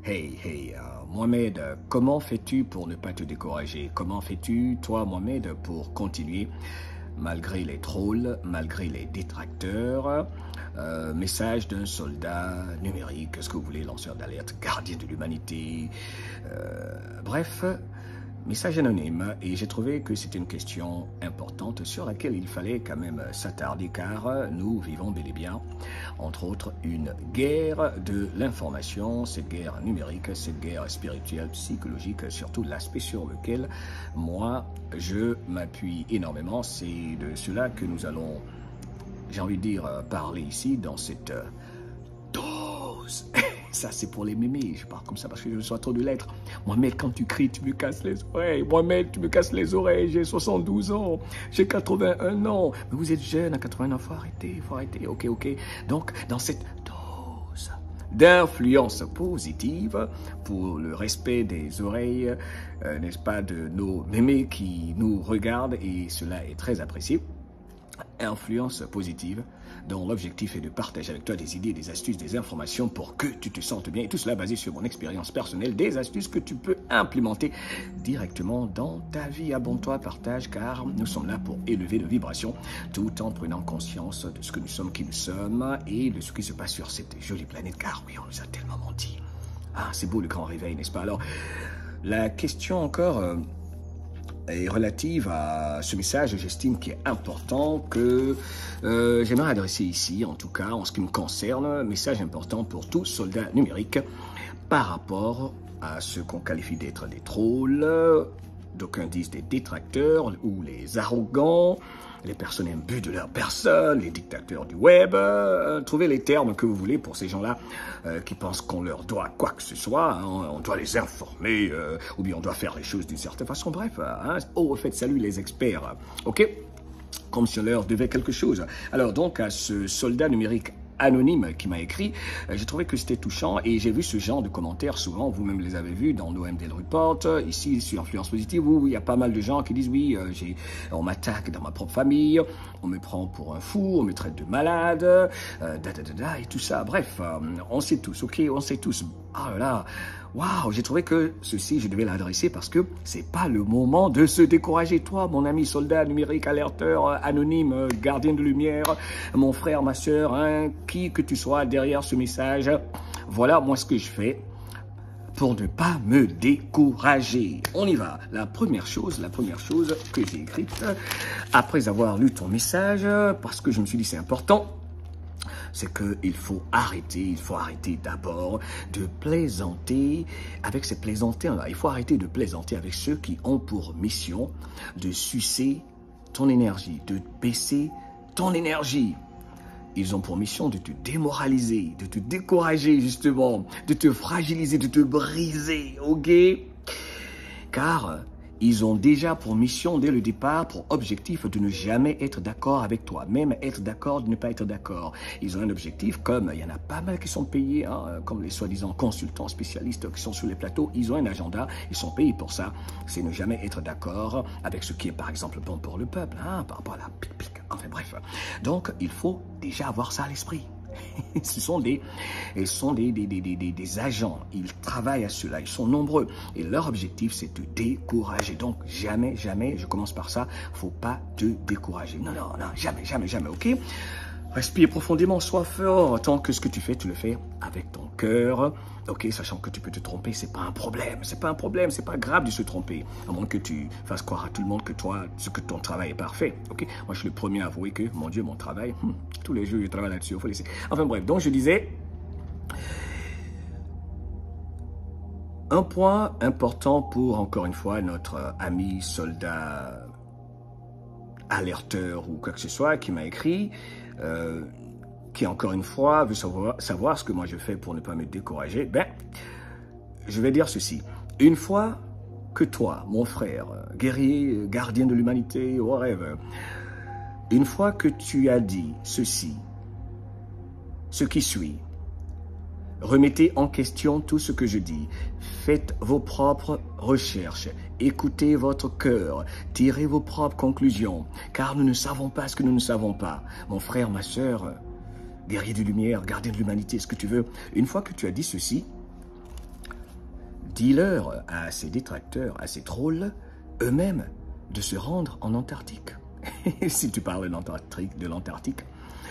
Hey, Mohamed, comment fais-tu pour ne pas te décourager? Comment fais-tu, toi, Mohamed, pour continuer, malgré les trolls, malgré les détracteurs, message d'un soldat numérique, ce que vous voulez, lanceur d'alerte, gardien de l'humanité, bref, message anonyme, et j'ai trouvé que c'était une question importante sur laquelle il fallait quand même s'attarder, car nous vivons bel et bien, entre autres, une guerre de l'information, cette guerre numérique, cette guerre spirituelle, psychologique, surtout l'aspect sur lequel moi je m'appuie énormément. C'est de cela que nous allons, j'ai envie de dire, parler ici dans cette dose. Ça, c'est pour les mémés. Je parle comme ça parce que je reçois trop de lettres. Mohamed, quand tu cries, tu me casses les oreilles. Mohamed, tu me casses les oreilles. J'ai 72 ans. J'ai 81 ans. Mais vous êtes jeune à 81 ans. Faut arrêter, faut arrêter. Ok. Donc, dans cette dose d'influence positive pour le respect des oreilles, n'est-ce pas, de nos mémés qui nous regardent, et cela est très apprécié. Influence positive, dont l'objectif est de partager avec toi des idées, des astuces, des informations pour que tu te sentes bien. Et tout cela basé sur mon expérience personnelle, des astuces que tu peux implémenter directement dans ta vie. Abonne-toi, partage, car nous sommes là pour élever nos vibrations, tout en prenant conscience de ce que nous sommes, qui nous sommes, et de ce qui se passe sur cette jolie planète. Car oui, on nous a tellement menti. Ah, c'est beau le grand réveil, n'est-ce pas? Alors, la question encore est relative à ce message, j'estime qu'il est important, que j'aimerais adresser ici, en tout cas en ce qui me concerne, message important pour tout soldat numérique par rapport à ce qu'on qualifie d'être des trolls, d'aucuns disent des détracteurs ou les arrogants, les personnes imbues de leur personne, les dictateurs du web, trouvez les termes que vous voulez pour ces gens-là qui pensent qu'on leur doit quoi que ce soit, hein, on doit les informer, ou bien on doit faire les choses d'une certaine façon, bref, hein, au fait, salut les experts, ok? Comme si on leur devait quelque chose. Alors donc, à ce soldat numérique anonyme qui m'a écrit, j'ai trouvé que c'était touchant, et j'ai vu ce genre de commentaires souvent, vous-même les avez vus dans l'OMD Report, ici sur Influence Positive, où il y a pas mal de gens qui disent oui, on m'attaque dans ma propre famille, on me prend pour un fou, on me traite de malade, et tout ça, bref, on sait tous, ok, on sait tous, ah là là, waouh, j'ai trouvé que ceci, je devais l'adresser parce que c'est pas le moment de se décourager. Toi, mon ami soldat numérique, alerteur, anonyme, gardien de lumière, mon frère, ma soeur, hein, qui que tu sois derrière ce message, voilà moi ce que je fais pour ne pas me décourager. On y va. La première chose que j'ai écrite, après avoir lu ton message, parce que je me suis dit c'est important, c'est qu'il faut arrêter d'abord de plaisanter avec ces plaisantins-là. Il faut arrêter de plaisanter avec ceux qui ont pour mission de sucer ton énergie, de baisser ton énergie. Ils ont pour mission de te démoraliser, de te décourager justement, de te fragiliser, de te briser, ok? Car ils ont déjà pour mission, dès le départ, pour objectif de ne jamais être d'accord avec toi, même être d'accord de ne pas être d'accord. Ils ont un objectif, comme il y en a pas mal qui sont payés, hein, comme les soi-disant consultants spécialistes qui sont sur les plateaux, ils ont un agenda, ils sont payés pour ça, c'est ne jamais être d'accord avec ce qui est par exemple bon pour le peuple, hein, par rapport à la pique, enfin bref. Donc il faut déjà avoir ça à l'esprit. Ce sont des agents, ils travaillent à cela, ils sont nombreux et leur objectif c'est de te décourager. Donc jamais, je commence par ça, faut pas te décourager. Non, jamais, ok? Respire profondément, sois fort, tant que ce que tu fais, tu le fais avec ton cœur, ok? Sachant que tu peux te tromper, c'est pas un problème, c'est pas grave de se tromper, à moins que tu fasses croire à tout le monde que toi, que ton travail est parfait, ok? Moi, je suis le premier à avouer que, mon Dieu, mon travail, tous les jours, je travaille là-dessus, il faut laisser. Enfin bref, donc je disais, un point important pour, encore une fois, notre ami soldat alerteur ou quoi que ce soit qui m'a écrit, qui encore une fois veut savoir ce que moi je fais pour ne pas me décourager, ben, je vais dire ceci. Une fois que toi, mon frère, guerrier, gardien de l'humanité, whatever, une fois que tu as dit ceci, ce qui suit, remettez en question tout ce que je dis. Faites vos propres recherches. Écoutez votre cœur. Tirez vos propres conclusions. Car nous ne savons pas ce que nous ne savons pas. Mon frère, ma soeur, guerrier de lumière, gardien de l'humanité, ce que tu veux. Une fois que tu as dit ceci, dis-leur à ces détracteurs, à ces trolls, eux-mêmes, de se rendre en Antarctique. Si tu parles de l'Antarctique.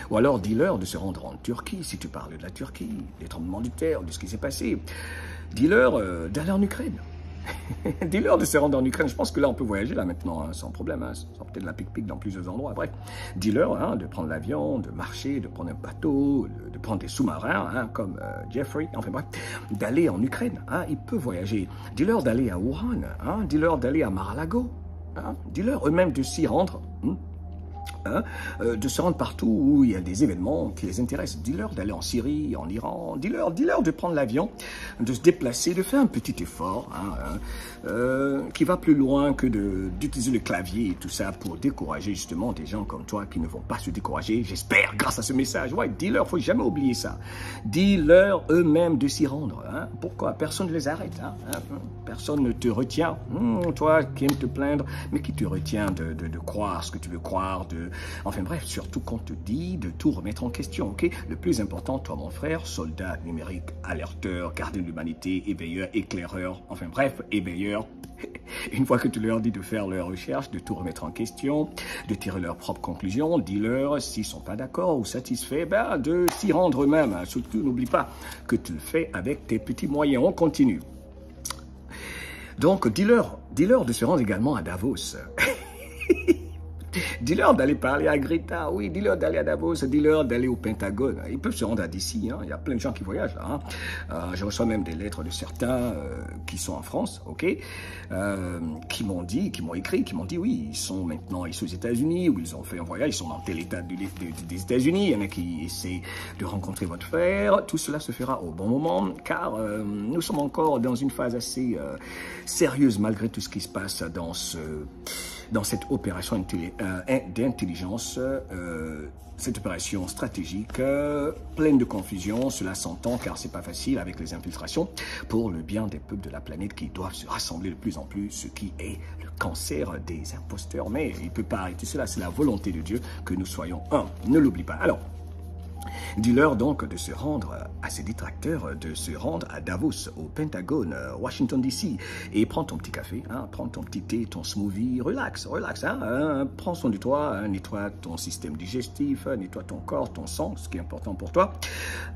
Ou alors dis-leur de se rendre en Turquie, si tu parles de la Turquie, des tremblements de terre, de ce qui s'est passé. Dis-leur d'aller en Ukraine. Dis-leur de se rendre en Ukraine. Je pense que là, on peut voyager là maintenant, hein, sans problème. Hein, sans peut-être la pique-pique dans plusieurs endroits. Bref, dis-leur hein, de prendre l'avion, de marcher, de prendre un bateau, de prendre des sous-marins, hein, comme Jeffrey, enfin bref, d'aller en Ukraine. Hein, il peut voyager. Dis-leur d'aller à Wuhan. Hein, dis-leur d'aller à Mar-a-Lago. Hein, dis-leur eux-mêmes de s'y rendre. Hein, de se rendre partout où il y a des événements qui les intéressent. Dis-leur d'aller en Syrie, en Iran, dis-leur de prendre l'avion, de se déplacer, de faire un petit effort qui va plus loin que d'utiliser le clavier et tout ça pour décourager justement des gens comme toi qui ne vont pas se décourager, j'espère, grâce à ce message. Ouais, dis-leur, il ne faut jamais oublier ça. Dis-leur eux-mêmes de s'y rendre. Hein. Pourquoi? Personne ne les arrête. Hein. Personne ne te retient. Toi qui aimes te plaindre, mais qui te retient de croire ce que tu veux croire, enfin bref, surtout qu'on te dit de tout remettre en question, ok? Le plus important, toi mon frère, soldat numérique, alerteur, gardien de l'humanité, éveilleur, éclaireur, enfin bref, éveilleur. Une fois que tu leur dis de faire leurs recherches, de tout remettre en question, de tirer leurs propres conclusions, dis-leur s'ils ne sont pas d'accord ou satisfaits, de s'y rendre eux-mêmes. Surtout, n'oublie pas que tu le fais avec tes petits moyens. On continue. Donc, dis-leur de se rendre également à Davos. Dis-leur d'aller parler à Greta, oui, dis-leur d'aller à Davos, dis-leur d'aller au Pentagone. Ils peuvent se rendre à DC, hein. Il y a plein de gens qui voyagent là. Hein. Je reçois même des lettres de certains qui sont en France, ok, qui m'ont écrit, qui m'ont dit, oui, ils sont aux États-Unis, ou ils ont fait un voyage, ils sont dans tel état des États-Unis, il y en a qui essaient de rencontrer votre frère. Tout cela se fera au bon moment, car nous sommes encore dans une phase assez sérieuse, malgré tout ce qui se passe dans cette opération d'intelligence, cette opération stratégique, pleine de confusion. Cela s'entend car c'est pas facile avec les infiltrations pour le bien des peuples de la planète qui doivent se rassembler de plus en plus, ce qui est le cancer des imposteurs. Mais il ne peut pas arrêter cela, c'est la volonté de Dieu que nous soyons un. Ne l'oublie pas. Alors, dis-leur donc de se rendre à ces détracteurs, de se rendre à Davos, au Pentagone, Washington DC, et prends ton petit café, hein, prends ton petit thé, ton smoothie, relax, hein, prends soin de toi, hein, nettoie ton système digestif, nettoie ton corps, ton sang, ce qui est important pour toi,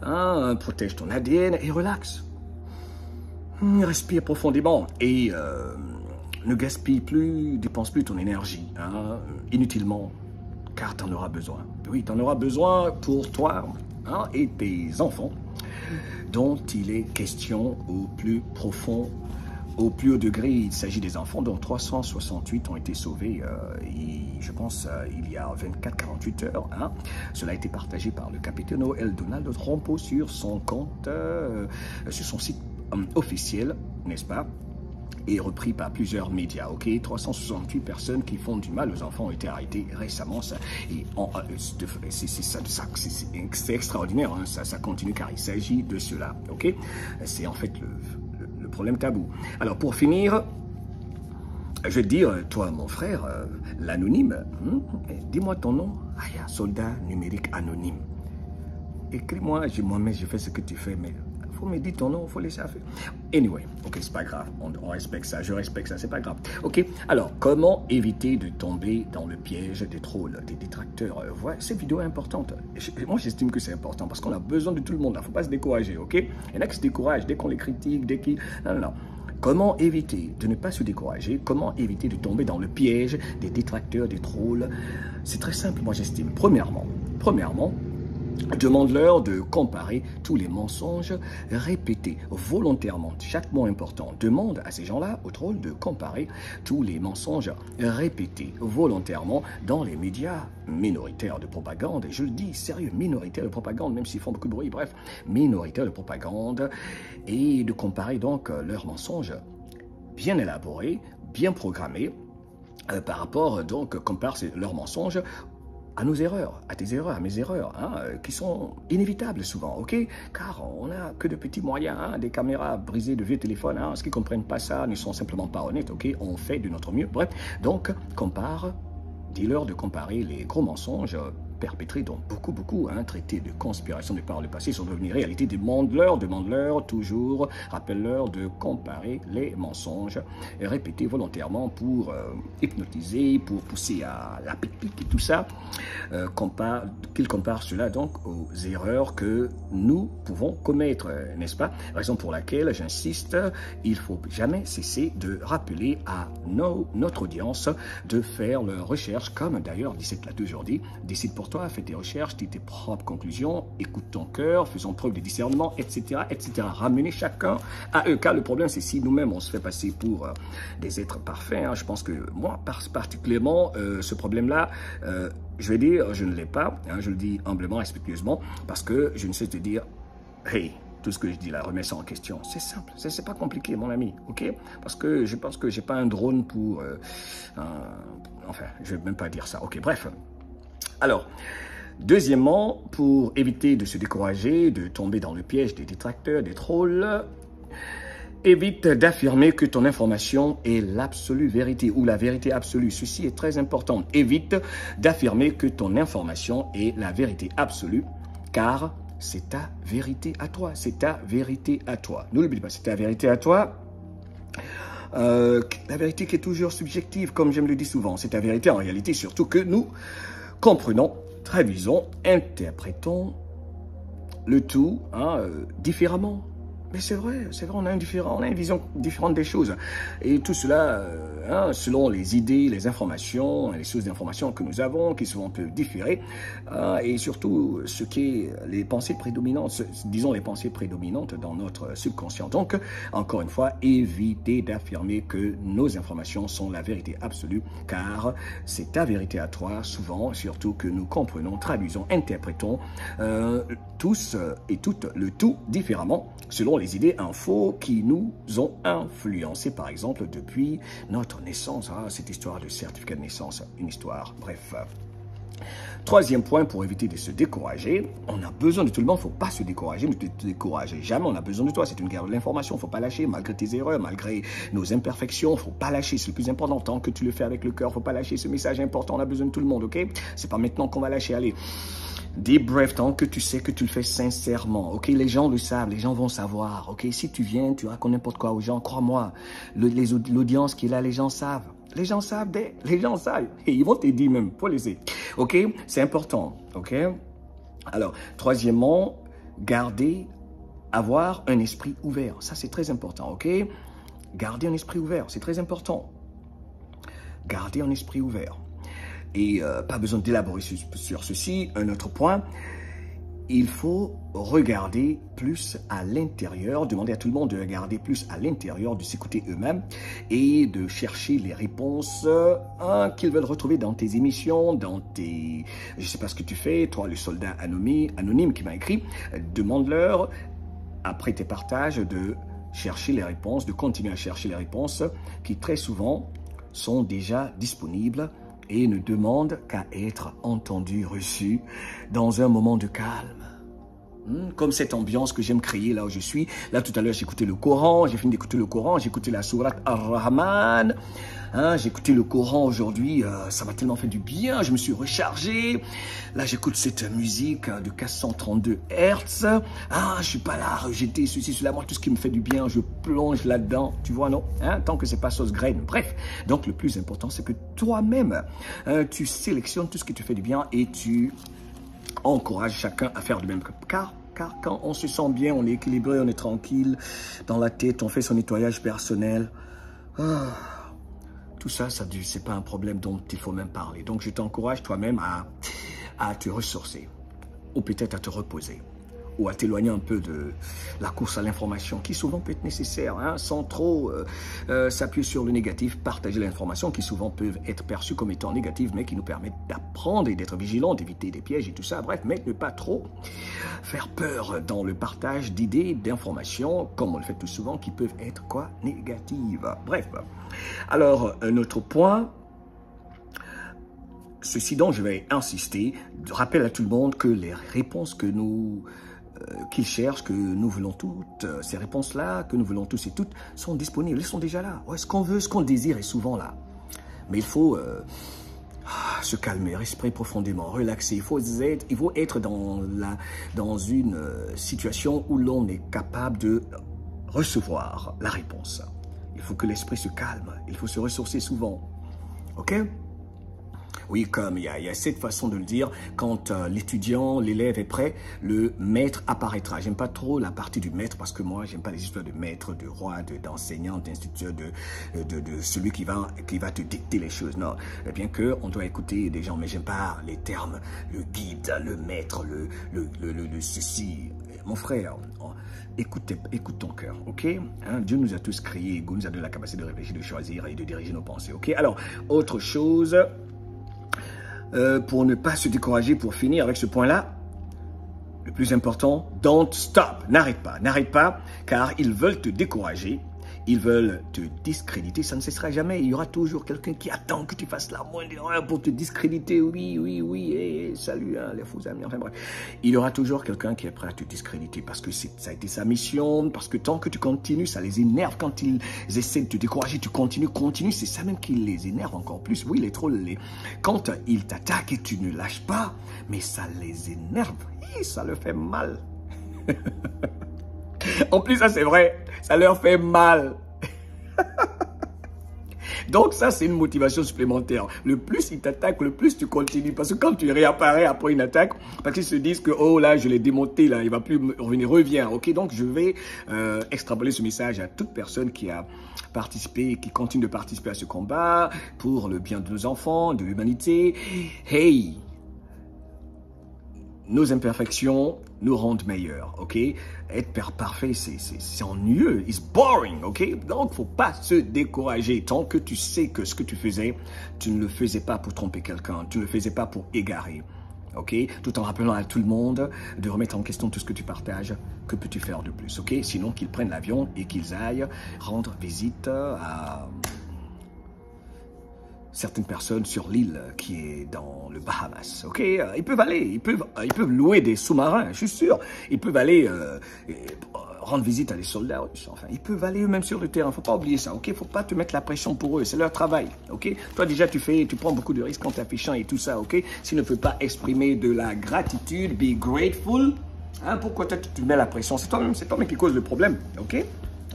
hein, protège ton ADN et relax. Respire profondément et ne gaspille plus, dépense plus ton énergie, hein, inutilement, car tu en auras besoin. Oui, tu en auras besoin pour toi hein, et tes enfants, dont il est question au plus profond, au plus haut degré. Il s'agit des enfants dont 368 ont été sauvés, je pense, il y a 24-48 heures. Hein. Cela a été partagé par le capitano El Donaldo Trump sur son compte, sur son site officiel, n'est-ce pas? Et repris par plusieurs médias, ok? 368 personnes qui font du mal aux enfants ont été arrêtées récemment. C'est extraordinaire, hein? Ça continue car il s'agit de cela, ok? C'est en fait le problème tabou. Alors pour finir, je vais te dire, toi mon frère, l'anonyme, dis-moi ton nom. Aya, soldat numérique anonyme. Écris-moi, moi-même je fais ce que tu fais, mais il faut me dire ton nom, il faut laisser faire. Anyway, ok, c'est pas grave, on respecte ça, je respecte ça, c'est pas grave. Ok, alors, comment éviter de tomber dans le piège des trolls, des détracteurs? Voilà, cette vidéo est importante. Moi, j'estime que c'est important parce qu'on a besoin de tout le monde, il ne faut pas se décourager, ok? Il y en a qui se découragent dès qu'on les critique, dès qu'ils... Non. Comment éviter de ne pas se décourager? Comment éviter de tomber dans le piège des détracteurs, des trolls? C'est très simple, moi, j'estime. Premièrement, demande-leur de comparer tous les mensonges répétés volontairement. Chaque mot important. Demande à ces gens-là, aux trolls, de comparer tous les mensonges répétés volontairement dans les médias minoritaires de propagande. Et je le dis, sérieux, minoritaires de propagande, même s'ils font beaucoup de bruit, bref, minoritaires de propagande. Et de comparer donc leurs mensonges bien élaborés, bien programmés, par rapport, donc, compare leurs mensonges à nos erreurs, à tes erreurs, à mes erreurs, hein, qui sont inévitables souvent, ok? Car on n'a que de petits moyens, hein, des caméras brisées, de vieux téléphones, hein, ceux qui ne comprennent pas ça ne sont simplement pas honnêtes, ok? On fait de notre mieux, bref. Donc, dis-leur de comparer les gros mensonges perpétrés dans beaucoup, hein, traités de conspiration de par le passé sont devenus réalité. Demande-leur toujours, rappelle-leur de comparer les mensonges répétés volontairement pour hypnotiser, pour pousser à la pique-pique et tout ça, qu'ils comparent cela donc aux erreurs que nous pouvons commettre, n'est-ce pas? Raison pour laquelle j'insiste, il ne faut jamais cesser de rappeler à notre audience de faire leurs recherches, comme d'ailleurs Dicette l'a toujours dit. Décide pour toi, fais tes recherches, tire tes propres conclusions, écoute ton cœur, faisons preuve de discernement, etc., etc. Ramener chacun à eux, car le problème c'est si nous-mêmes on se fait passer pour des êtres parfaits, hein. Je pense que moi particulièrement, ce problème-là, je vais dire, je ne l'ai pas, hein, je le dis humblement, respectueusement, parce que je ne sais te dire, hey, tout ce que je dis là, remets ça en question. C'est simple, c'est pas compliqué, mon ami, ok? Parce que je pense que j'ai pas un drone pour... enfin, je vais même pas dire ça, ok, bref. Alors, deuxièmement, pour éviter de se décourager, de tomber dans le piège des détracteurs, des trolls, évite d'affirmer que ton information est l'absolue vérité ou la vérité absolue. Ceci est très important. Évite d'affirmer que ton information est la vérité absolue, car c'est ta vérité à toi. C'est ta vérité à toi. N'oublie pas, c'est ta vérité à toi. La vérité qui est toujours subjective, comme j'aime le dire souvent. C'est ta vérité en réalité, surtout que nous comprenons, traduisons, interprétons le tout différemment. Mais c'est vrai, on a une vision différente des choses. Et tout cela, selon les idées, les informations, les sources d'informations que nous avons, qui souvent peuvent différer, et surtout ce qui est les pensées prédominantes, disons les pensées prédominantes dans notre subconscient. Donc, encore une fois, évitez d'affirmer que nos informations sont la vérité absolue, car c'est ta vérité à toi, souvent, surtout que nous comprenons, traduisons, interprétons tous et toutes le tout différemment, selon les idées infos qui nous ont influencés, par exemple, depuis notre naissance. Cette histoire de certificat de naissance, une histoire, bref. Troisième point, pour éviter de se décourager, on a besoin de tout le monde, il ne faut pas se décourager, ne te décourager jamais, on a besoin de toi, c'est une guerre de l'information, il ne faut pas lâcher, malgré tes erreurs, malgré nos imperfections, il ne faut pas lâcher, c'est le plus important, tant que tu le fais avec le cœur, il ne faut pas lâcher, ce message important, on a besoin de tout le monde, ok? C'est pas maintenant qu'on va lâcher, allez. Deep breath, tant que tu sais que tu le fais sincèrement, ok? Les gens le savent, les gens vont savoir, ok? Si tu viens, tu racontes n'importe quoi aux gens, crois-moi, l'audience qui est là, les gens savent. Les gens savent, et ils vont t'aider même, faut laisser, ok? C'est important, ok? Alors, troisièmement, avoir un esprit ouvert, ça c'est très important, ok? Garder un esprit ouvert, c'est très important. Garder un esprit ouvert. Et pas besoin d'élaborer sur ceci. Un autre point, il faut regarder plus à l'intérieur, demander à tout le monde de regarder plus à l'intérieur, de s'écouter eux-mêmes et de chercher les réponses qu'ils veulent retrouver dans tes émissions, dans tes... Je ne sais pas ce que tu fais, toi le soldat anonyme qui m'a écrit, demande-leur, après tes partages, de chercher les réponses, de continuer à chercher les réponses qui très souvent sont déjà disponibles et ne demande qu'à être entendu, reçu dans un moment de calme. Comme cette ambiance que j'aime créer là où je suis. Là, tout à l'heure, j'ai écouté le Coran, j'ai fini d'écouter le Coran, j'ai écouté la sourate Ar-Rahman. J'ai écouté le Coran aujourd'hui, ça m'a tellement fait du bien, je me suis rechargé. Là, j'écoute cette musique de 432 Hz. Je suis pas là à rejeter ceci, cela. Moi, tout ce qui me fait du bien, je plonge là-dedans. Tu vois, non? Tant que c'est pas sauce graine. Bref, donc le plus important, c'est que toi-même, tu sélectionnes tout ce qui te fait du bien et tu encourages chacun à faire du même. Car quand on se sent bien, on est équilibré, on est tranquille dans la tête, on fait son nettoyage personnel. Tout ça, c'est pas un problème dont il faut même parler. Donc, je t'encourage toi-même à te ressourcer, ou peut-être à te reposer, ou à t'éloigner un peu de la course à l'information, qui souvent peut être nécessaire, sans trop s'appuyer sur le négatif, partager l'information, qui souvent peuvent être perçues comme étant négatives, mais qui nous permettent d'apprendre et d'être vigilants, d'éviter des pièges et tout ça. Bref, mais ne pas trop faire peur dans le partage d'idées, d'informations, comme on le fait tout souvent, qui peuvent être négatives. Bref. Alors, un autre point, ceci dont je vais insister, rappelle à tout le monde que les réponses que qu'ils cherchent, que nous voulons toutes, ces réponses-là, que nous voulons tous et toutes, sont disponibles, elles sont déjà là. Ouais, ce qu'on veut, ce qu'on désire est souvent là. Mais il faut Se calmer, respirer profondément, relaxer. Il faut être dans une situation où l'on est capable de recevoir la réponse. Il faut que l'esprit se calme. Il faut se ressourcer souvent. OK? Oui, comme il y a cette façon de le dire, quand l'étudiant, l'élève est prêt, le maître apparaîtra. J'aime pas trop la partie du maître parce que moi, j'aime pas les histoires de maître, de roi, d'enseignant, d'instituteur, de celui qui va te dicter les choses. Non, bien que on doit écouter des gens, mais j'aime pas les termes, le guide, le maître, le ceci. Mon frère, écoute ton cœur, ok? Hein? Dieu nous a tous créés égaux, nous a donné la capacité de réfléchir, de choisir et de diriger nos pensées, ok? Alors, autre chose... pour ne pas se décourager, pour finir avec ce point-là, le plus important, don't stop, n'arrête pas, car ils veulent te décourager, ils veulent te discréditer, ça ne cessera jamais, il y aura toujours quelqu'un qui attend que tu fasses la moindre erreur pour te discréditer, oui, salut, hein, les faux amis, enfin bref, il y aura toujours quelqu'un qui est prêt à te discréditer, parce que ça a été sa mission, parce que tant que tu continues, ça les énerve, quand ils essaient de te décourager, tu continues, c'est ça même qui les énerve encore plus, oui, les trolls, quand ils t'attaquent et tu ne lâches pas, mais ça les énerve, ça leur fait mal. En plus, ça c'est vrai, ça leur fait mal. Donc ça, c'est une motivation supplémentaire. Le plus ils t'attaquent, le plus tu continues. Parce que quand tu réapparais après une attaque, parce qu'ils se disent que, oh là, je l'ai démonté, là, il va plus revenir, reviens. Ok, donc je vais extrapoler ce message à toute personne qui a participé, qui continue de participer à ce combat pour le bien de nos enfants, de l'humanité. Hey! Nos imperfections nous rendent meilleurs, ok? Être parfait, c'est ennuyeux, it's boring, ok? Donc, faut pas se décourager. Tant que tu sais que ce que tu faisais, tu ne le faisais pas pour tromper quelqu'un, tu ne le faisais pas pour égarer, ok? Tout en rappelant à tout le monde de remettre en question tout ce que tu partages, que peux-tu faire de plus, ok? Sinon, qu'ils prennent l'avion et qu'ils aillent rendre visite à... certaines personnes sur l'île qui est dans le Bahamas, ok? Ils peuvent aller, ils peuvent louer des sous-marins, je suis sûr. Ils peuvent aller rendre visite à des soldats russes. Enfin, ils peuvent aller eux-mêmes sur le terrain. Faut pas oublier ça, ok? Faut pas te mettre la pression pour eux, c'est leur travail, ok? Toi déjà tu prends beaucoup de risques en t'affichant et tout ça, ok? S'ils ne peuvent pas exprimer de la gratitude, be grateful, hein? Pourquoi toi tu te mets la pression? C'est toi-même qui cause le problème, ok?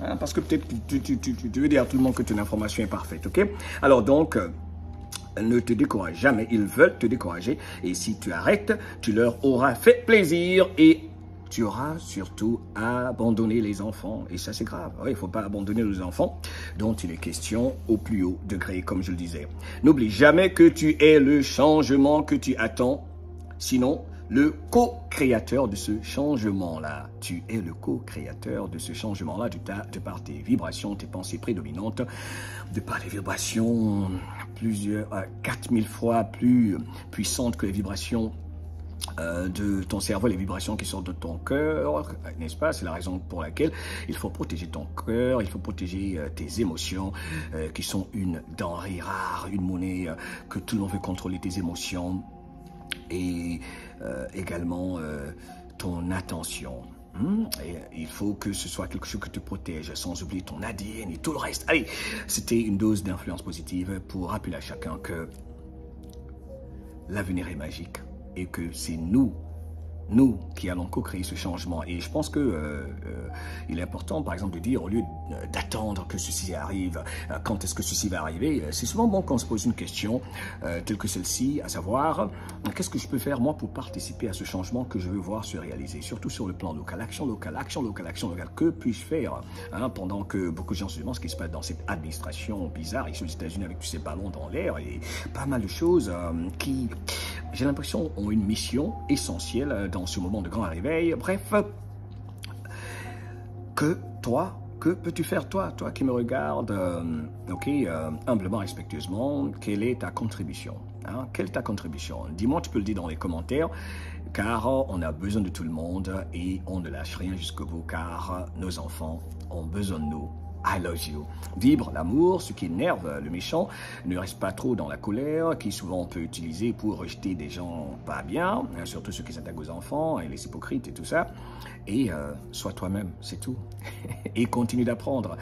Hein? Parce que peut-être tu veux dire à tout le monde que ton information est parfaite, ok? Alors donc... ne te décourage jamais, ils veulent te décourager et si tu arrêtes, tu leur auras fait plaisir et tu auras surtout abandonné les enfants et ça c'est grave, il ne faut pas abandonner les enfants dont il est question au plus haut degré comme je le disais. N'oublie jamais que tu es le changement que tu attends, sinon le co-créateur de ce changement-là. Tu es le co-créateur de ce changement-là de par tes vibrations, tes pensées prédominantes, de par les vibrations 4000 fois plus puissantes que les vibrations de ton cerveau, les vibrations qui sortent de ton cœur, n'est-ce pas? C'est la raison pour laquelle il faut protéger ton cœur, il faut protéger tes émotions, qui sont une denrée rare, une monnaie que tout le monde veut contrôler tes émotions. Et également ton attention. Et il faut que ce soit quelque chose qui te protège, sans oublier ton ADN et tout le reste. Allez, c'était une dose d'influence positive pour rappeler à chacun que l'avenir est magique et que c'est nous qui allons co-créer ce changement. Et je pense que il est important, par exemple, de dire, au lieu d'attendre que ceci arrive, quand est-ce que ceci va arriver, c'est souvent bon qu'on se pose une question telle que celle-ci, à savoir, qu'est-ce que je peux faire, moi, pour participer à ce changement que je veux voir se réaliser, surtout sur le plan local, action locale, que puis-je faire pendant que beaucoup de gens se demandent ce qui se passe dans cette administration bizarre, ici aux États-Unis, avec tous ces ballons dans l'air, et pas mal de choses qui, j'ai l'impression, ont une mission essentielle dans ce moment de grand réveil. Bref, que peux-tu faire toi qui me regardes, humblement, respectueusement, quelle est ta contribution, quelle est ta contribution? Dis-moi, tu peux le dire dans les commentaires, car on a besoin de tout le monde et on ne lâche rien jusqu'au bout, car nos enfants ont besoin de nous. I love you. Vibre l'amour, ce qui énerve le méchant. Ne reste pas trop dans la colère, qui souvent on peut utiliser pour rejeter des gens pas bien, surtout ceux qui s'attaquent aux enfants et les hypocrites et tout ça. Et sois toi-même, c'est tout. Et continue d'apprendre.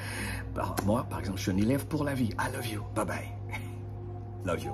Moi, par exemple, je suis un élève pour la vie. I love you. Bye bye. Love you.